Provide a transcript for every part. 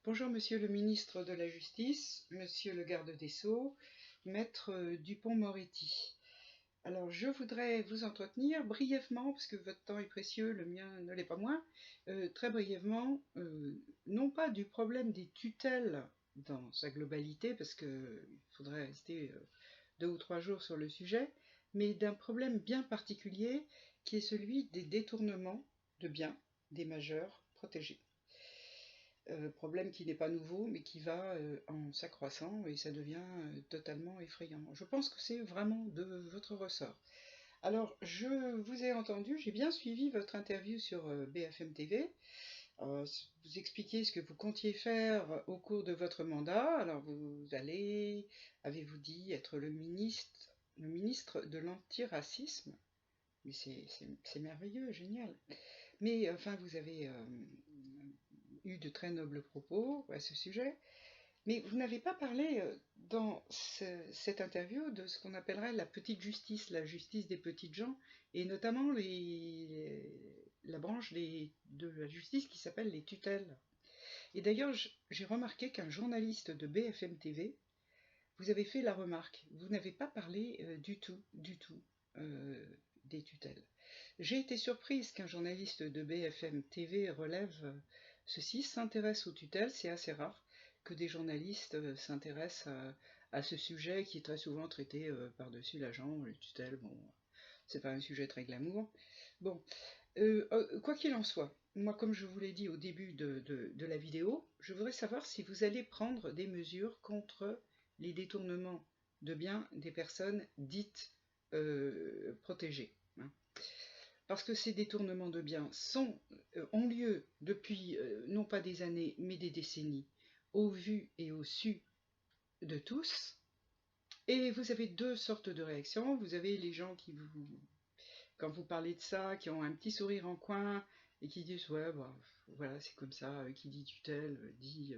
Bonjour Monsieur le ministre de la Justice, Monsieur le garde des Sceaux, Maître Dupond-Moretti. Alors je voudrais vous entretenir brièvement, parce que votre temps est précieux, le mien ne l'est pas moins, très brièvement, non pas du problème des tutelles dans sa globalité, parce qu'il faudrait rester 2 ou 3 jours sur le sujet, mais d'un problème bien particulier qui est celui des détournements de biens des majeurs protégés. Problème qui n'est pas nouveau, mais qui va en s'accroissant et ça devient totalement effrayant. Je pense que c'est vraiment de votre ressort. Alors, je vous ai entendu, j'ai bien suivi votre interview sur BFM TV. Vous expliquez ce que vous comptiez faire au cours de votre mandat. Alors, vous allez, avez-vous dit, être le ministre de l'antiracisme. Mais c'est merveilleux, génial. Mais enfin, vous avez eu de très nobles propos à ce sujet, mais vous n'avez pas parlé dans cette interview de ce qu'on appellerait la petite justice, la justice des petites gens, et notamment la branche de la justice qui s'appelle les tutelles. Et d'ailleurs, j'ai remarqué qu'un journaliste de BFM TV vous avez fait la remarque, vous n'avez pas parlé du tout des tutelles. J'ai été surprise qu'un journaliste de BFM TV relève ceci, s'intéresse aux tutelles, c'est assez rare que des journalistes s'intéressent à ce sujet qui est très souvent traité par-dessus l'agent, les tutelles, bon, c'est pas un sujet très glamour. Bon, quoi qu'il en soit, moi comme je vous l'ai dit au début de la vidéo, je voudrais savoir si vous allez prendre des mesures contre les détournements de biens des personnes dites protégées. Hein. Parce que ces détournements de biens ont lieu depuis non pas des années, mais des décennies, au vu et au su de tous. Et vous avez deux sortes de réactions. Vous avez les gens qui quand vous parlez de ça, qui ont un petit sourire en coin et qui disent ouais, bah, voilà, c'est comme ça, qui dit tutelle, dit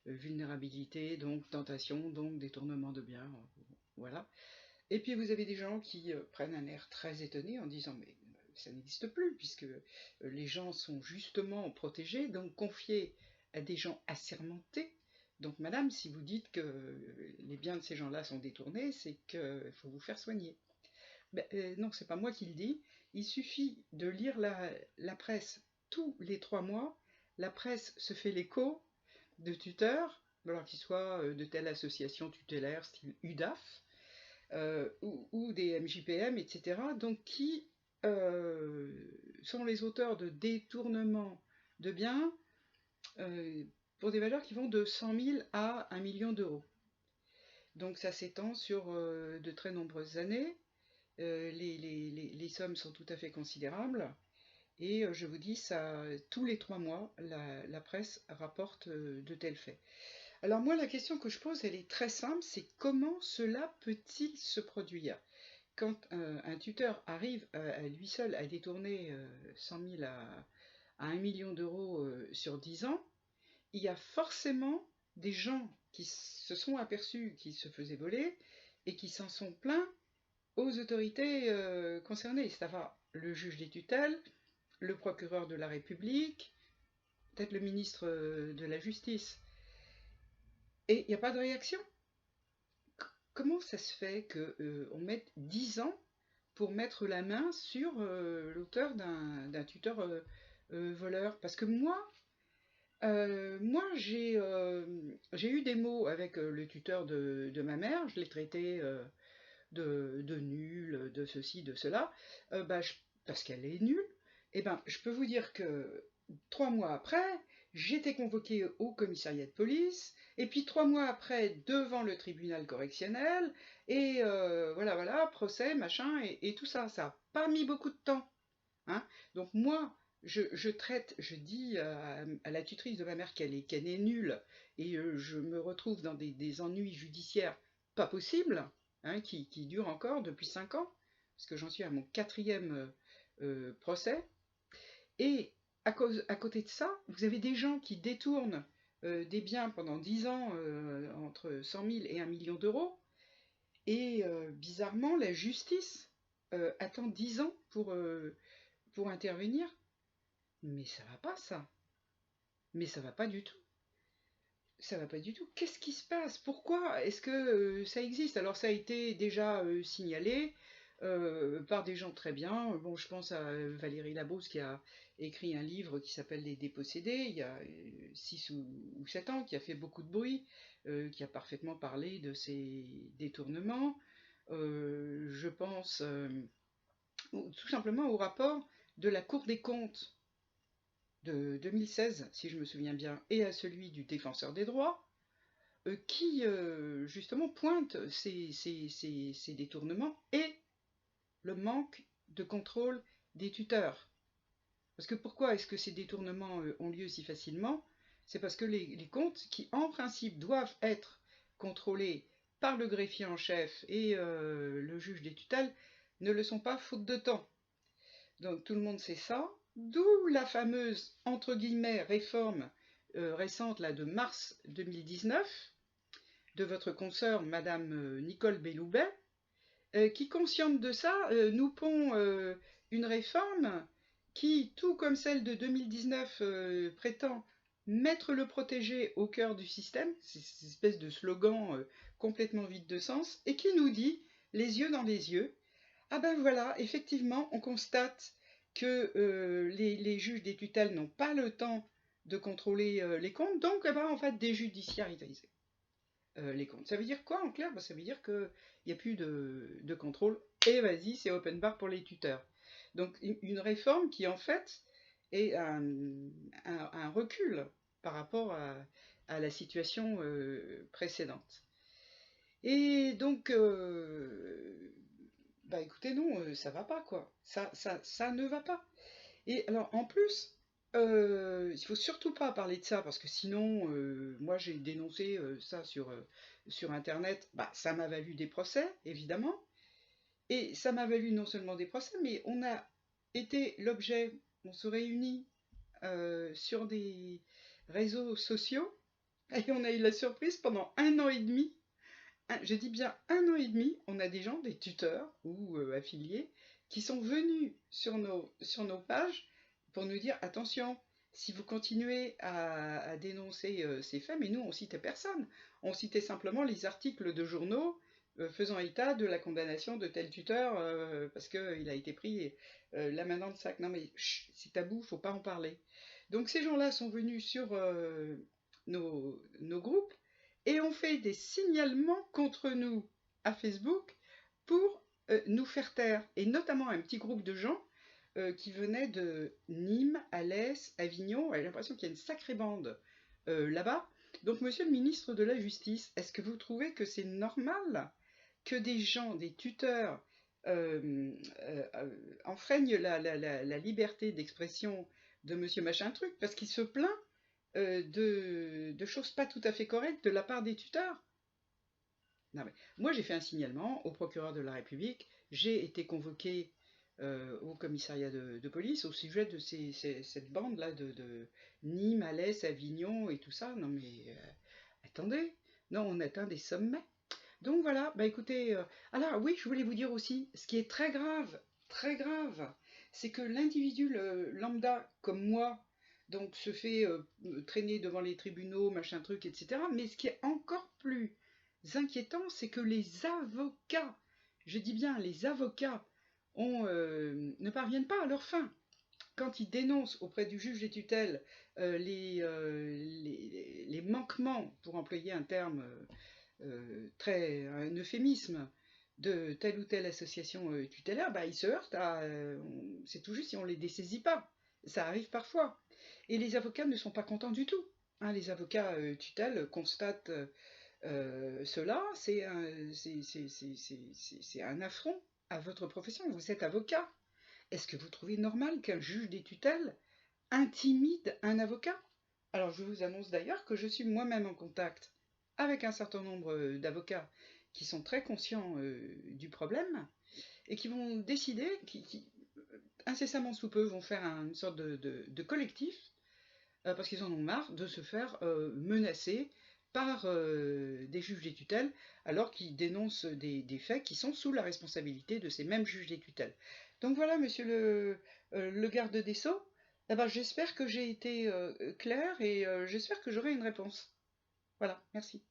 vulnérabilité, donc tentation, donc détournement de biens, voilà. Et puis vous avez des gens qui prennent un air très étonné en disant mais ça n'existe plus puisque les gens sont justement protégés, donc confiés à des gens assermentés. Donc madame, si vous dites que les biens de ces gens-là sont détournés, c'est qu'il faut vous faire soigner. Ben, non, c'est pas moi qui le dis. Il suffit de lire la presse tous les 3 mois. La presse se fait l'écho de tuteurs, alors qu'ils soient de telle association tutélaire, style UDAF, ou des MJPM, etc., donc qui sont les auteurs de détournements de biens pour des valeurs qui vont de 100 000 à 1 million d'euros. Donc ça s'étend sur de très nombreuses années. Les sommes sont tout à fait considérables. Et je vous dis, ça, tous les 3 mois, la presse rapporte de tels faits. Alors moi, la question que je pose, elle est très simple, c'est comment cela peut-il se produire? Quand un tuteur arrive à lui seul à détourner 100 000 à 1 million d'euros sur 10 ans, il y a forcément des gens qui se sont aperçus qu'ils se faisaient voler et qui s'en sont plaints aux autorités concernées, c'est-à-dire le juge des tutelles, le procureur de la République, peut-être le ministre de la Justice. Et il n'y a pas de réaction. Comment ça se fait qu'on mette 10 ans pour mettre la main sur l'auteur d'un tuteur voleur? Parce que moi j'ai eu des mots avec le tuteur de ma mère, je l'ai traité de nulle, de ceci, de cela, parce qu'elle est nulle. Et je peux vous dire que 3 mois après, j'étais convoquée au commissariat de police, et puis 3 mois après, devant le tribunal correctionnel, et voilà, procès, machin, et tout ça. Ça n'a pas mis beaucoup de temps. Hein. Donc moi, je traite, je dis à la tutrice de ma mère qu'elle est nulle, et je me retrouve dans des ennuis judiciaires pas possibles, hein, qui durent encore depuis 5 ans, parce que j'en suis à mon 4e procès. Et à côté de ça, vous avez des gens qui détournent des biens pendant 10 ans, entre 100 000 et 1 million d'euros, et bizarrement, la justice attend 10 ans pour intervenir. Mais ça va pas, ça. Mais ça va pas du tout. ça va pas du tout. Qu'est-ce qui se passe? Pourquoi est-ce que ça existe? Alors ça a été déjà signalé par des gens très bien. Bon, je pense à Valérie Labrousse qui a écrit un livre qui s'appelle Les Dépossédés, il y a 6 ou 7 ans, qui a fait beaucoup de bruit, qui a parfaitement parlé de ces détournements. Je pense tout simplement au rapport de la Cour des comptes de 2016, si je me souviens bien, et à celui du Défenseur des droits, qui justement pointe ces détournements et le manque de contrôle des tuteurs. Parce que pourquoi est-ce que ces détournements ont lieu si facilement? C'est parce que les comptes, qui en principe doivent être contrôlés par le greffier en chef et le juge des tutelles, ne le sont pas faute de temps. Donc tout le monde sait ça, d'où la fameuse, entre guillemets, réforme récente là, de mars 2019 de votre consoeur, Madame Nicole Belloubet, qui, consciente de ça, nous pond une réforme qui, tout comme celle de 2019, prétend mettre le protégé au cœur du système, c'est cette espèce de slogan complètement vide de sens, et qui nous dit, les yeux dans les yeux, ah ben voilà, effectivement, on constate que les juges des tutelles n'ont pas le temps de contrôler les comptes, donc eh ben, on va déjudiciariser les comptes. Ça veut dire quoi en clair? Ben, ça veut dire qu'il n'y a plus de contrôle, et vas-y, c'est open bar pour les tuteurs. Donc une réforme qui en fait est un recul par rapport à la situation précédente. Et donc, bah écoutez, non, ça va pas, quoi. Ça ne va pas. Et alors, en plus, il faut surtout pas parler de ça, parce que sinon, moi j'ai dénoncé ça sur Internet, bah ça m'a valu des procès, évidemment. Et ça m'a valu non seulement des procès, mais on a été l'objet, on se réunit sur des réseaux sociaux, et on a eu la surprise pendant 1 an et demi. Je dis bien 1 an et demi, on a des gens, des tuteurs ou affiliés, qui sont venus sur nos pages pour nous dire attention, si vous continuez à dénoncer ces faits, mais nous on citait personne, on citait simplement les articles de journaux faisant état de la condamnation de tel tuteur parce qu'il a été pris la main dans le sac. Non mais c'est tabou, faut pas en parler. Donc ces gens-là sont venus sur nos groupes et ont fait des signalements contre nous à Facebook pour nous faire taire, et notamment un petit groupe de gens qui venaient de Nîmes, Alès, Avignon. J'ai l'impression qu'il y a une sacrée bande là-bas. Donc, monsieur le ministre de la Justice, est-ce que vous trouvez que c'est normal que des gens, des tuteurs, enfreignent la liberté d'expression de monsieur machin truc parce qu'il se plaint de choses pas tout à fait correctes de la part des tuteurs? Non, mais moi j'ai fait un signalement au procureur de la République, j'ai été convoqué au commissariat de police au sujet de cette bande-là de Nîmes, Alès, Avignon et tout ça. Non mais attendez, non, on atteint des sommets. Donc voilà, bah écoutez, alors oui, je voulais vous dire aussi, ce qui est très grave, c'est que l'individu lambda comme moi, donc se fait traîner devant les tribunaux, machin truc, etc. Mais ce qui est encore plus inquiétant, c'est que les avocats, je dis bien les avocats, ne parviennent pas à leur fin. Quand ils dénoncent auprès du juge des tutelles les manquements, pour employer un terme un euphémisme, de telle ou telle association tutélaire, bah, ils se heurtent à. C'est tout juste si on ne les dessaisit pas. Ça arrive parfois. Et les avocats ne sont pas contents du tout. Hein, les avocats tutelles constatent cela. C'est un affront à votre profession. Vous êtes avocat. Est-ce que vous trouvez normal qu'un juge des tutelles intimide un avocat? Alors je vous annonce d'ailleurs que je suis moi-même en contact avec un certain nombre d'avocats qui sont très conscients du problème et qui vont décider, qui incessamment sous peu vont faire une sorte de collectif parce qu'ils en ont marre de se faire menacer par des juges des tutelles alors qu'ils dénoncent des faits qui sont sous la responsabilité de ces mêmes juges des tutelles. Donc voilà, monsieur le garde des Sceaux, eh ben, j'espère que j'ai été claire et j'espère que j'aurai une réponse. Voilà, merci.